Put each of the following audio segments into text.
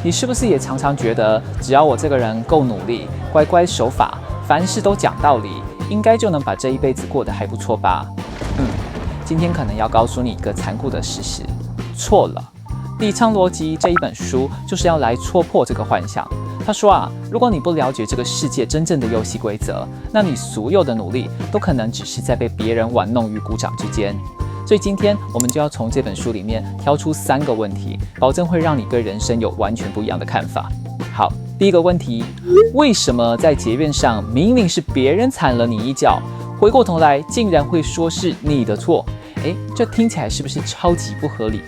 你是不是也常常覺得，只要我這個人夠努力、乖乖守法，凡事都講道理，應該就能把這一輩子過得還不錯吧？今天可能要告訴你一個殘酷的事實，錯了。底層邏輯這一本書就是要來戳破這個幻想。他說如果你不了解這個世界真正的遊戲規則，那你所有的努力都可能只是在被別人玩弄於股掌之間。所以今天我們就要從這本書裡面挑出3個問題，保證會讓你對人生有完全不一樣的看法。好，第一個問題，為什麼在捷運上明明是別人踩了你一腳，回過頭來竟然會說是你的錯？這聽起來是不是超級不合理？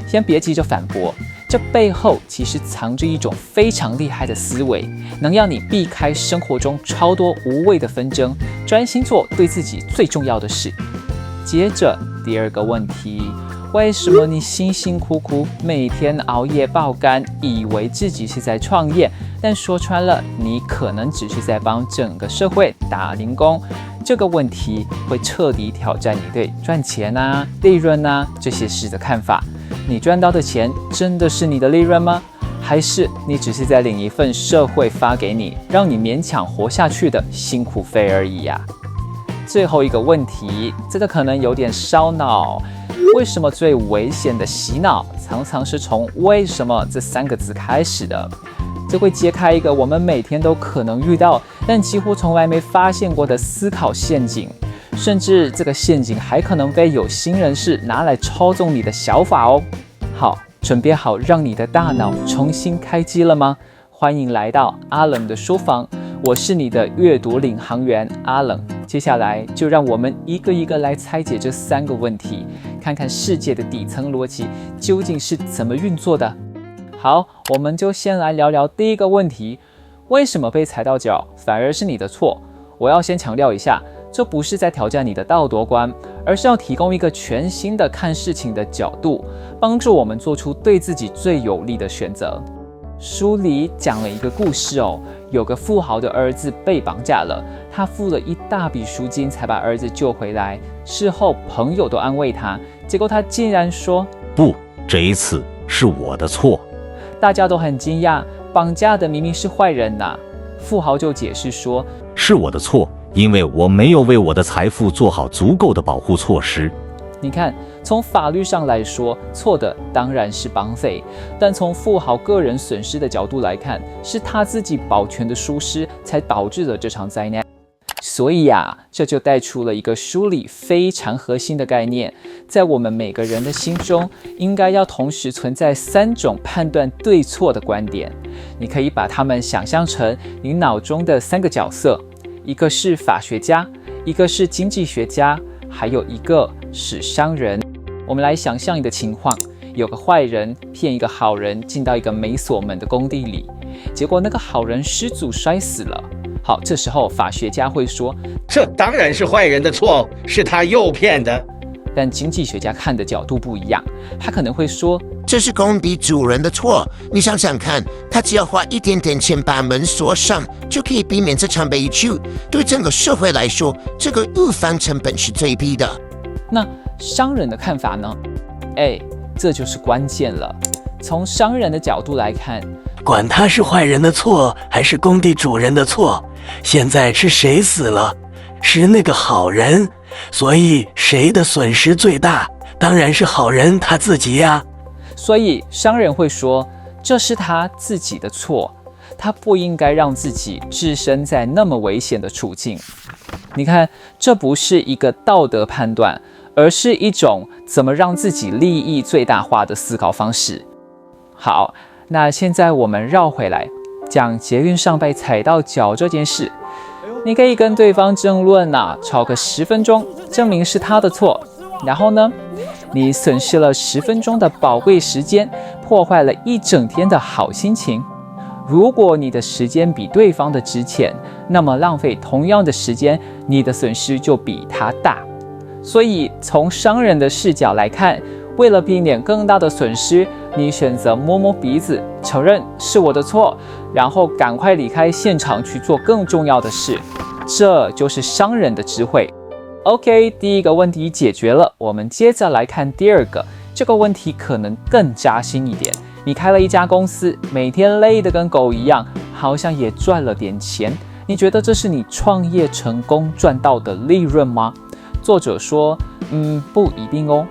先別急着反駁，這背後其實藏着一種非常厲害的思維，能讓你避開生活中超多無謂的紛爭，專心做對自己最重要的事。接着第2個問題，為什麼你辛辛苦苦每天熬夜爆肝，以為自己是在創業，但說穿了，你可能只是在幫整個社會打零工？這個問題會徹底挑戰你對賺錢利潤這些事的看法。你賺到的錢真的是你的利潤嗎？還是你只是在領一份社會發給你，讓你勉強活下去的辛苦費而已呀？最後一個問題，這個可能有點燒腦。為什麼最危險的洗腦常常是從為什麼這3個字開始的？這會揭開一個我們每天都可能遇到，但幾乎從來沒發現過的思考陷阱。甚至這個陷阱還可能被有心人士拿來操縱你的想法哦。好，準備好讓你的大腦重新開機了嗎？歡迎來到阿冷的書房，我是你的閱讀領航員阿冷。接下來就讓我們一個一個來拆解這3個問題，看看世界的底層邏輯究竟是怎麼運作的。好，我們就先來聊聊第一個問題，為什麼被踩到腳反而是你的錯？我要先強調一下，這不是在挑戰你的道德觀，而是要提供一個全新的看事情的角度，幫助我们做出对自己最有利的選擇。書裡講了一個故事有個富豪的兒子被綁架了，他付了一大筆贖金才把兒子救回來。事後朋友都安慰他，結果他竟然說：“不，這一次是我的錯。”大家都很驚訝，綁架的明明是壞人吶。富豪就解釋說：“是我的錯，因為我沒有為我的財富做好足夠的保護措施。”你看，從法律上來說，錯的當然是綁匪，但從富豪個人損失的角度來看，是他自己保全的疏失才導致了這場災難。所以這就帶出了一個書裡非常核心的概念，在我們每個人的心中，應該要同時存在3種判斷對錯的觀點。你可以把它們想象成你腦中的3個角色，一個是法學家，一個是經濟學家，還有一個是商人。我們來想象一個情況，有個壞人騙一個好人進到一個沒鎖門的工地裡，結果那個好人失足摔死了。好，這時候法學家會說，這當然是壞人的錯，是他誘騙的。但經濟學家看的角度不一樣，他可能會說，這是工地主人的錯。你想想看，他只要花一點點錢把門鎖上，就可以避免這場悲劇。對整個社會來說，這個預防成本是最低的。那商人的看法呢？這就是關鍵了。從商人的角度來看，管他是壞人的錯還是工地主人的錯，現在是誰死了？是那個好人，所以誰的損失最大？當然是好人他自己呀。所以商人會說，這是他自己的錯，他不應該讓自己置身在那麼危險的處境。你看，這不是一個道德判斷，而是一種怎麼讓自己利益最大化的思考方式。好，那現在我們繞回來講捷運上被踩到腳這件事。你可以跟對方爭論吵個10分鐘，證明是他的錯。然後呢，你損失了10分鐘的寶貴時間，破壞了一整天的好心情。如果你的時間比對方的值錢，那麼浪費同樣的時間，你的損失就比他大。所以從商人的視角來看，為了避免更大的損失，你選擇摸摸鼻子，承認是我的錯，然後趕快離開現場去做更重要的事。這就是商人的智慧。OK， 第一個問題解決了，我們接着來看第2個。這個問題可能更扎心一點，你開了一家公司，每天累得跟狗一樣，好像也賺了點錢。你覺得這是你創業成功賺到的利潤嗎？作者說，不一定哦。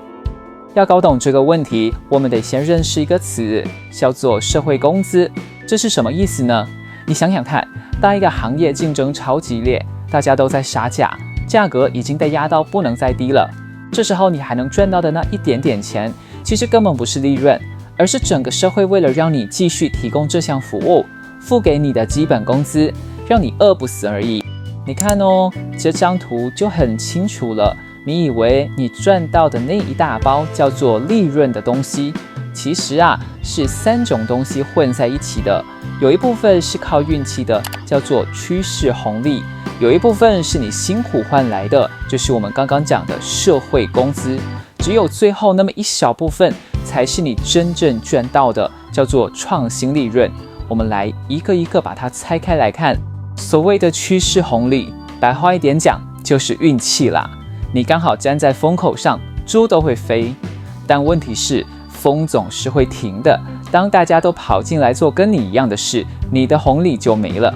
要搞懂這個問題，我們得先認識一個詞，叫做社會工資。這是什麼意思呢？你想想看，當一個行業競爭超激烈，大家都在殺價，價格已經被壓到不能再低了，這時候你還能賺到的那一點點錢，其實根本不是利潤，而是整個社會為了讓你繼續提供這項服務，付給你的基本工資，讓你餓不死而已。你看哦，這張圖就很清楚了。你以為你賺到的那一大包叫做利潤的東西，其實是3種東西混在一起的。有一部分是靠運氣的，叫做趨勢紅利；有一部分是你辛苦換來的，就是我們剛剛講的社會工資。只有最後那麼一小部分才是你真正賺到的，叫做創新利潤。我們來一個一個把它拆開來看。所謂的趨勢紅利，白話一點講就是運氣啦。你剛好站在風口上，豬都會飛。但問題是，風總是會停的。當大家都跑進來做跟你一樣的事，你的紅利就沒了。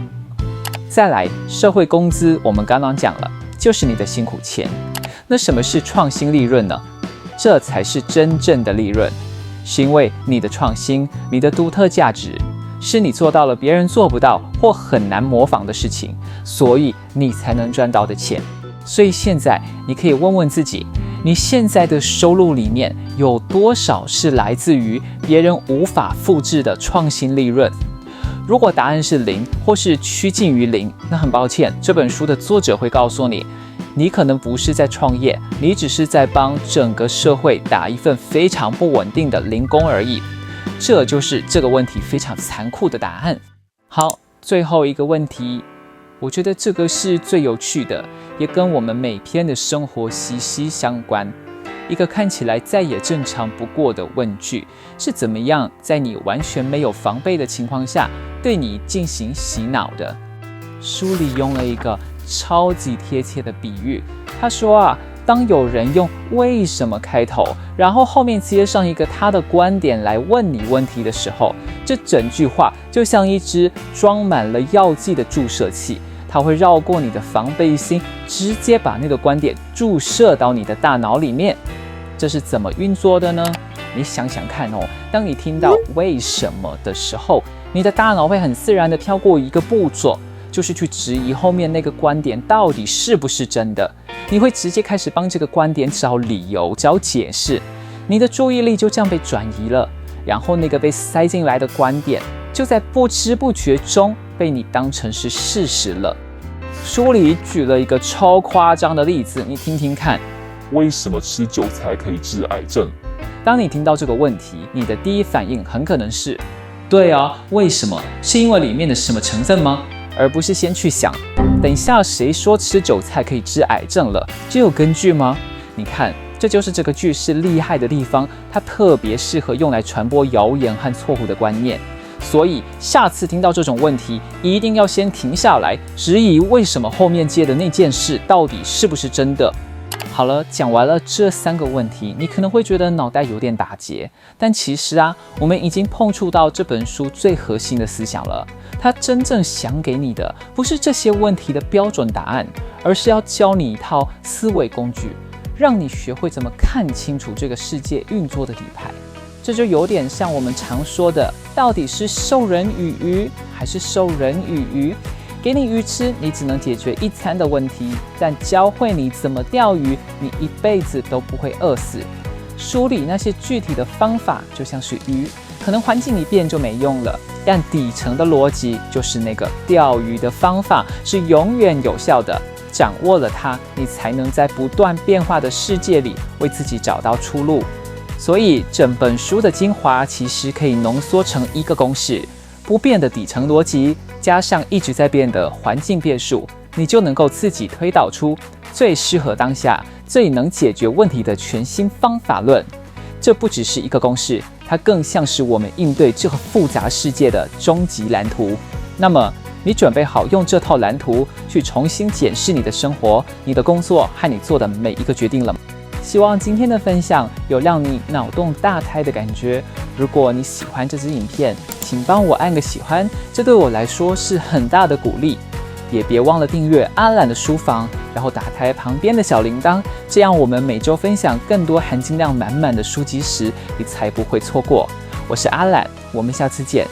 再來，社會工資我們剛剛講了，就是你的辛苦錢。那什麼是創新利潤呢？這才是真正的利潤，是因為你的創新，你的獨特價值，是你做到了別人做不到或很難模仿的事情，所以你才能賺到的錢。所以現在你可以問問自己，你現在的收入裡面有多少是來自於別人無法複製的創新利潤？如果答案是0，或是趨近於0，那很抱歉，這本書的作者會告訴你，你可能不是在創業，你只是在幫整個社會打一份非常不穩定的零工而已。這就是這個問題非常殘酷的答案。好，最後一個問題，我覺得這個是最有趣的，也跟我們每天的生活息息相關。一個看起來再也正常不過的問句，是怎麼樣在你完全沒有防備的情況下，對你進行洗腦的？書裡用了一個超級貼切的比喻，他說當有人用為什麼開頭，然後後面接上一個他的觀點來問你問題的時候，這整句話就像一支裝滿了藥劑的注射器，它會繞過你的防備心，直接把那個觀點注射到你的大腦裡面。這是怎麼運作的呢？你想想看哦，當你聽到為什麼的時候，你的大腦會很自然地飄過一個步驟，就是去質疑後面那個觀點到底是不是真的。你會直接開始幫這個觀點找理由、找解釋，你的注意力就這樣被轉移了，然後那個被塞進來的觀點就在不知不覺中被你當成是事實了。書裡舉了一個超誇張的例子，你聽聽看。為什麼吃韭菜可以治癌症？當你聽到這個問題，你的第一反應很可能是，對啊，為什麼？是因為裡面的什麼成分嗎？而不是先去想，等一下誰說吃韭菜可以治癌症了？這有根據嗎？你看，這就是這個句式厲害的地方，它特別適合用來傳播謠言和錯誤的觀念。所以下次聽到這種問題，一定要先停下來，質疑為什麼後面接的那件事到底是不是真的。好了，講完了這3個問題，你可能會覺得腦袋有點打結，但其實我們已經碰觸到這本書最核心的思想了。它真正想給你的不是這些問題的標準答案，而是要教你一套思維工具，讓你學會怎麼看清楚這個世界運作的底牌。這就有點像我們常說的，到底是授人以魚還是授人以漁？給你魚吃，你只能解決一餐的問題，但教會你怎麼釣魚，你一輩子都不會餓死。書裡那些具體的方法就像是魚，可能環境一變就沒用了，但底層的邏輯就是那個釣魚的方法是永遠有效的。掌握了它，你才能在不斷變化的世界裡為自己找到出路。所以整本書的精華其實可以濃縮成一個公式：不變的底層邏輯加上一直在變的環境變數，你就能夠自己推導出最適合當下、最能解決問題的全新方法論。這不只是一個公式，它更像是我們應對這個複雜世界的終極藍圖。那麼，你準備好用這套藍圖去重新檢視你的生活、你的工作和你做的每一個決定了嗎？希望今天的分享有讓你腦洞大開的感覺。如果你喜歡這支影片，請幫我按個喜歡，這對我來說是很大的鼓勵。也別忘了訂閱阿懶的書房，然後打開旁邊的小鈴鐺，這樣我們每週分享更多含金量滿滿的書籍時，你才不會錯過。我是阿懶，我們下次見。